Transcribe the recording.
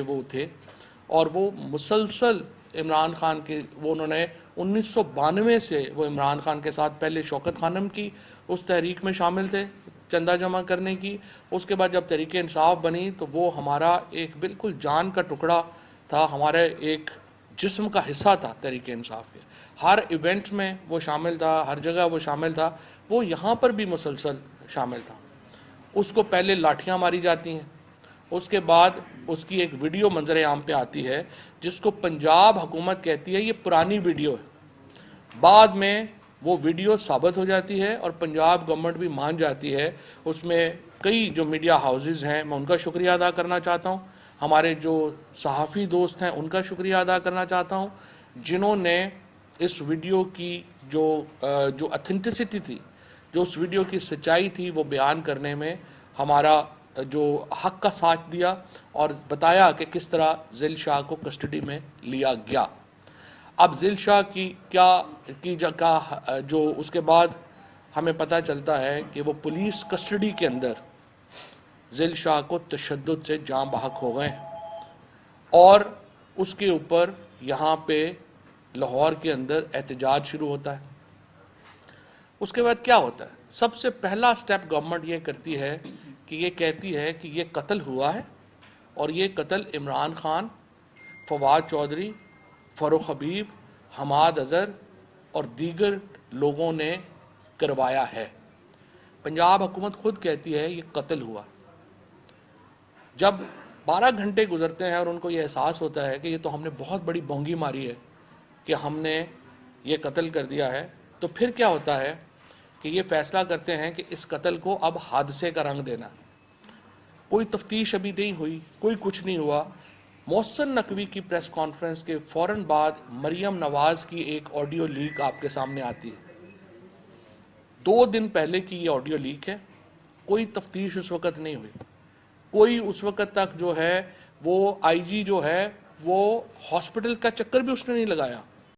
وہ تھے اور وہ مسلسل عمران خان کے وہ انہوں نے 1992 سے وہ عمران خان کے ساتھ پہلے شوکت خانم کی اس تحریک میں شامل تھے چندہ جمع کرنے کی. اس کے بعد جب تحریک انصاف بنی تو وہ ہمارا ایک بالکل جان کا ٹکڑا تھا, ہمارے ایک جسم کا حصہ تھا تحریک انصاف کے. ہر ایونٹ میں وہ شامل تھا, ہر جگہ وہ شامل تھا. وہ یہاں پر بھی مسلسل شامل تھا. اس کو پہلے لاٹھیاں ماری جاتی ہیں, اس کے بعد اس کی ایک ویڈیو منظر عام پہ آتی ہے جس کو پنجاب حکومت کہتی ہے یہ پرانی ویڈیو ہے. بعد میں وہ ویڈیو ثابت ہو جاتی ہے اور پنجاب گورنمنٹ بھی مان جاتی ہے. اس میں کئی جو میڈیا ہاؤسز ہیں میں ان کا شکریہ ادا کرنا چاہتا ہوں, ہمارے جو صحافی دوست ہیں ان کا شکریہ ادا کرنا چاہتا ہوں جنہوں نے اس ویڈیو کی جو اتھینٹسٹی تھی, جو اس ویڈیو کی سچائی تھی وہ بیان کرنے میں ہمارا جو حق کا ساتھ دیا اور بتایا کہ کس طرح ذیل شاہ کو کسٹڈی میں لیا گیا. اب ذیل شاہ کی جگہ جو اس کے بعد ہمیں پتہ چلتا ہے کہ وہ پولیس کسٹڈی کے اندر ذیل شاہ کو تشدد سے جاں بحق ہو گئے اور اس کے اوپر یہاں پہ لاہور کے اندر احتجاج شروع ہوتا ہے. اس کے بعد کیا ہوتا ہے؟ سب سے پہلا سٹیپ گورنمنٹ یہ کرتی ہے کہ یہ کہتی ہے کہ یہ قتل ہوا ہے اور یہ قتل عمران خان, فواد چودھری, فاروق حبیب, حماد اظہر اور دیگر لوگوں نے کروایا ہے. پنجاب حکومت خود کہتی ہے یہ قتل ہوا. جب 12 گھنٹے گزرتے ہیں اور ان کو یہ احساس ہوتا ہے کہ یہ تو ہم نے بہت بڑی بونگی ماری ہے کہ ہم نے یہ قتل کر دیا ہے, تو پھر کیا ہوتا ہے کہ یہ فیصلہ کرتے ہیں کہ اس قتل کو اب حادثے کا رنگ دینا. کوئی تفتیش ابھی نہیں ہوئی, کوئی کچھ نہیں ہوا. محسن نقوی کی پریس کانفرنس کے فوراً بعد مریم نواز کی ایک آڈیو لیک آپ کے سامنے آتی ہے. 2 دن پہلے کی یہ آڈیو لیک ہے. کوئی تفتیش اس وقت نہیں ہوئی, کوئی اس وقت تک جو ہے وہ آئی جی جو ہے وہ ہاسپٹل کا چکر بھی اس نے نہیں لگایا.